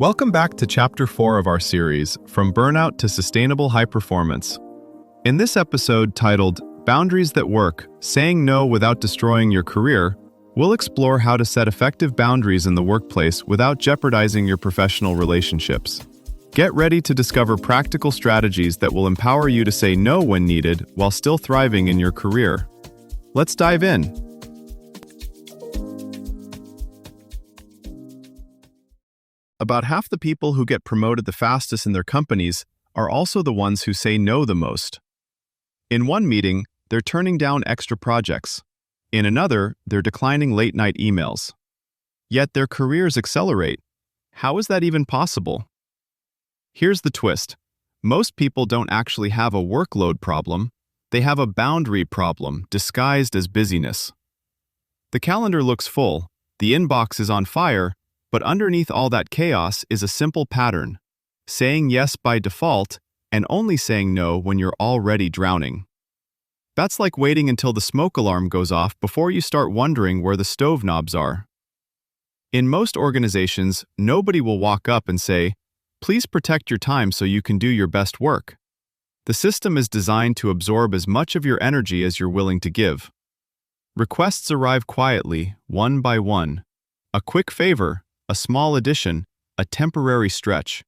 Welcome back to Chapter 4 of our series, From Burnout to Sustainable High Performance. In this episode titled, Boundaries That Work, Saying No Without Destroying Your Career, we'll explore how to set effective boundaries in the workplace without jeopardizing your professional relationships. Get ready to discover practical strategies that will empower you to say no when needed while still thriving in your career. Let's dive in. About half the people who get promoted the fastest in their companies are also the ones who say no the most. In one meeting, they're turning down extra projects. In another, they're declining late-night emails. Yet their careers accelerate. How is that even possible? Here's the twist. Most people don't actually have a workload problem. They have a boundary problem disguised as busyness. The calendar looks full, the inbox is on fire, but underneath all that chaos is a simple pattern: saying yes by default and only saying no when you're already drowning. That's like waiting until the smoke alarm goes off before you start wondering where the stove knobs are. In most organizations, nobody will walk up and say, "Please protect your time so you can do your best work." The system is designed to absorb as much of your energy as you're willing to give. Requests arrive quietly, one by one. A quick favor, a small addition, a temporary stretch.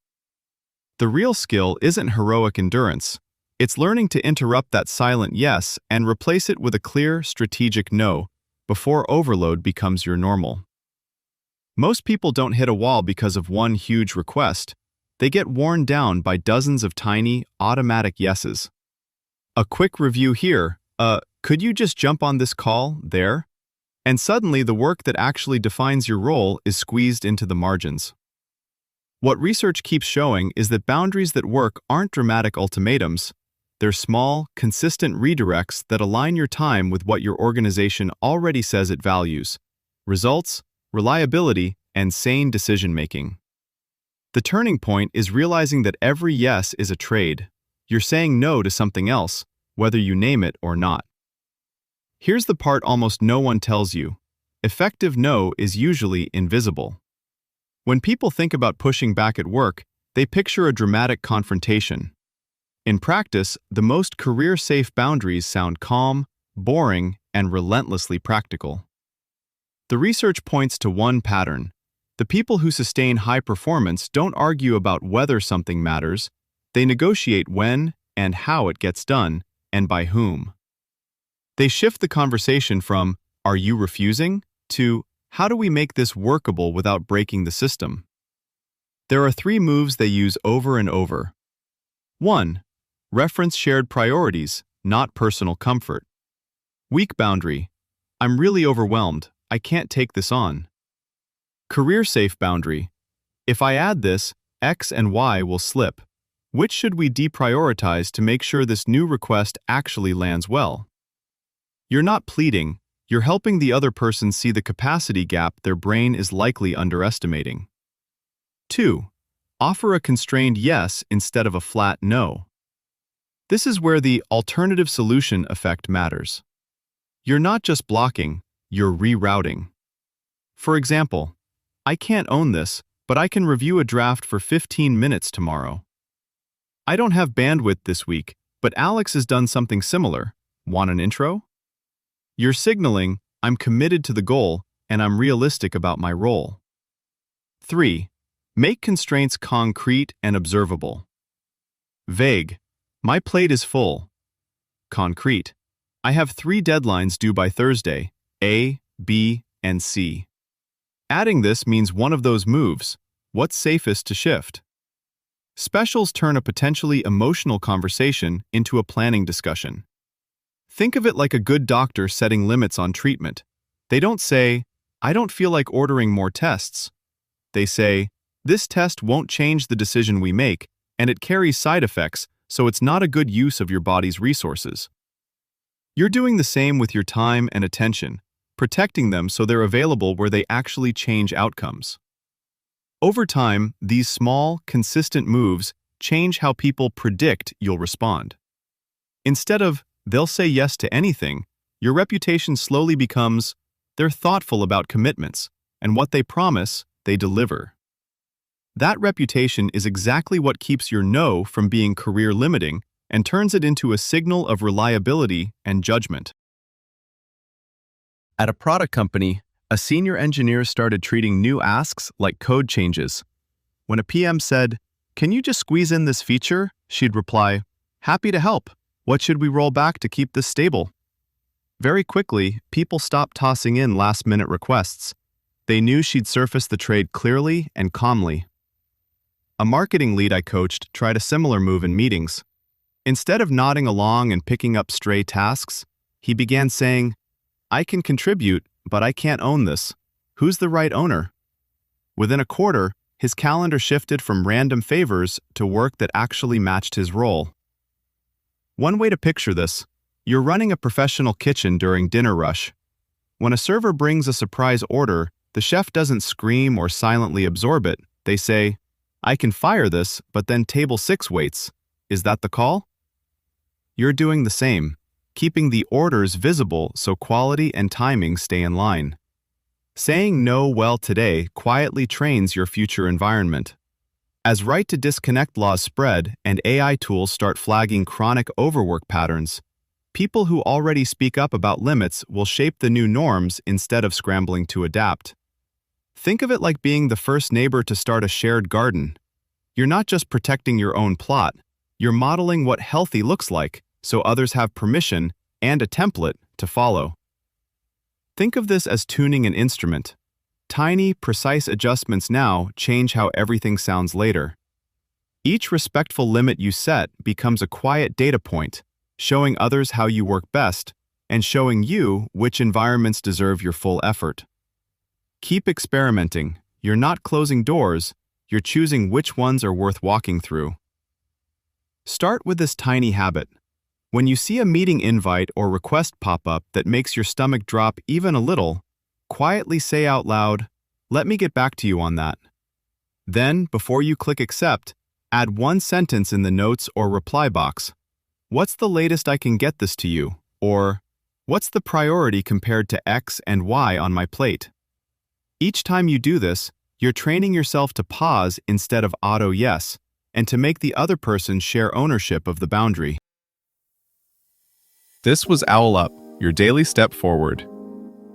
The real skill isn't heroic endurance. It's learning to interrupt that silent yes and replace it with a clear, strategic no before overload becomes your normal. Most people don't hit a wall because of one huge request. They get worn down by dozens of tiny, automatic yeses. A quick review here, could you just jump on this call, there? And suddenly the work that actually defines your role is squeezed into the margins. What research keeps showing is that boundaries that work aren't dramatic ultimatums. They're small, consistent redirects that align your time with what your organization already says it values: results, reliability, and sane decision-making. The turning point is realizing that every yes is a trade. You're saying no to something else, whether you name it or not. Here's the part almost no one tells you. Effective no is usually invisible. When people think about pushing back at work, they picture a dramatic confrontation. In practice, the most career-safe boundaries sound calm, boring, and relentlessly practical. The research points to one pattern. The people who sustain high performance don't argue about whether something matters. They negotiate when and how it gets done, and by whom. They shift the conversation from, "Are you refusing?" to, "How do we make this workable without breaking the system?" There are 3 moves they use over and over. 1. Reference shared priorities, not personal comfort. Weak boundary. "I'm really overwhelmed. I can't take this on." Career-safe boundary. "If I add this, X and Y will slip. Which should we deprioritize to make sure this new request actually lands well?" You're not pleading, you're helping the other person see the capacity gap their brain is likely underestimating. 2. Offer a constrained yes instead of a flat no. This is where the alternative solution effect matters. You're not just blocking, you're rerouting. For example, "I can't own this, but I can review a draft for 15 minutes tomorrow." "I don't have bandwidth this week, but Alex has done something similar. Want an intro?" You're signaling, "I'm committed to the goal, and I'm realistic about my role." 3. Make constraints concrete and observable. Vague. "My plate is full." Concrete. "I have 3 deadlines due by Thursday, A, B, and C." Adding this means one of those moves. What's safest to shift? Specials turn a potentially emotional conversation into a planning discussion. Think of it like a good doctor setting limits on treatment. They don't say, "I don't feel like ordering more tests." They say, "This test won't change the decision we make, and it carries side effects, so it's not a good use of your body's resources." You're doing the same with your time and attention, protecting them so they're available where they actually change outcomes. Over time, these small, consistent moves change how people predict you'll respond. Instead of, "They'll say yes to anything," your reputation slowly becomes, "They're thoughtful about commitments, and what they promise, they deliver." That reputation is exactly what keeps your no from being career limiting and turns it into a signal of reliability and judgment. At a product company, a senior engineer started treating new asks like code changes. When a PM said, "Can you just squeeze in this feature?" she'd reply, "Happy to help. What should we roll back to keep this stable?" Very quickly, people stopped tossing in last-minute requests. They knew she'd surface the trade clearly and calmly. A marketing lead I coached tried a similar move in meetings. Instead of nodding along and picking up stray tasks, he began saying, "I can contribute, but I can't own this. Who's the right owner?" Within a quarter, his calendar shifted from random favors to work that actually matched his role. One way to picture this: you're running a professional kitchen during dinner rush. When a server brings a surprise order, the chef doesn't scream or silently absorb it. They say, "I can fire this, but then table 6 waits. Is that the call?" You're doing the same, keeping the orders visible so quality and timing stay in line. Saying no well today quietly trains your future environment. As right to disconnect laws spread and AI tools start flagging chronic overwork patterns, people who already speak up about limits will shape the new norms instead of scrambling to adapt. Think of it like being the first neighbor to start a shared garden. You're not just protecting your own plot, you're modeling what healthy looks like, so others have permission and a template to follow. Think of this as tuning an instrument. Tiny, precise adjustments now change how everything sounds later. Each respectful limit you set becomes a quiet data point, showing others how you work best and showing you which environments deserve your full effort. Keep experimenting. You're not closing doors, you're choosing which ones are worth walking through. Start with this tiny habit. When you see a meeting invite or request pop up that makes your stomach drop even a little, quietly say out loud, "Let me get back to you on that." Then, before you click accept, add one sentence in the notes or reply box. "What's the latest I can get this to you?" Or, "What's the priority compared to X and Y on my plate?" Each time you do this, you're training yourself to pause instead of auto yes, and to make the other person share ownership of the boundary. This was Owl Up, your daily step forward.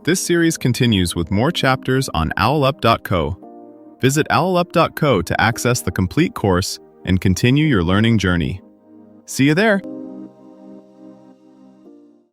This series continues with more chapters on owlup.co. Visit owlup.co to access the complete course and continue your learning journey. See you there!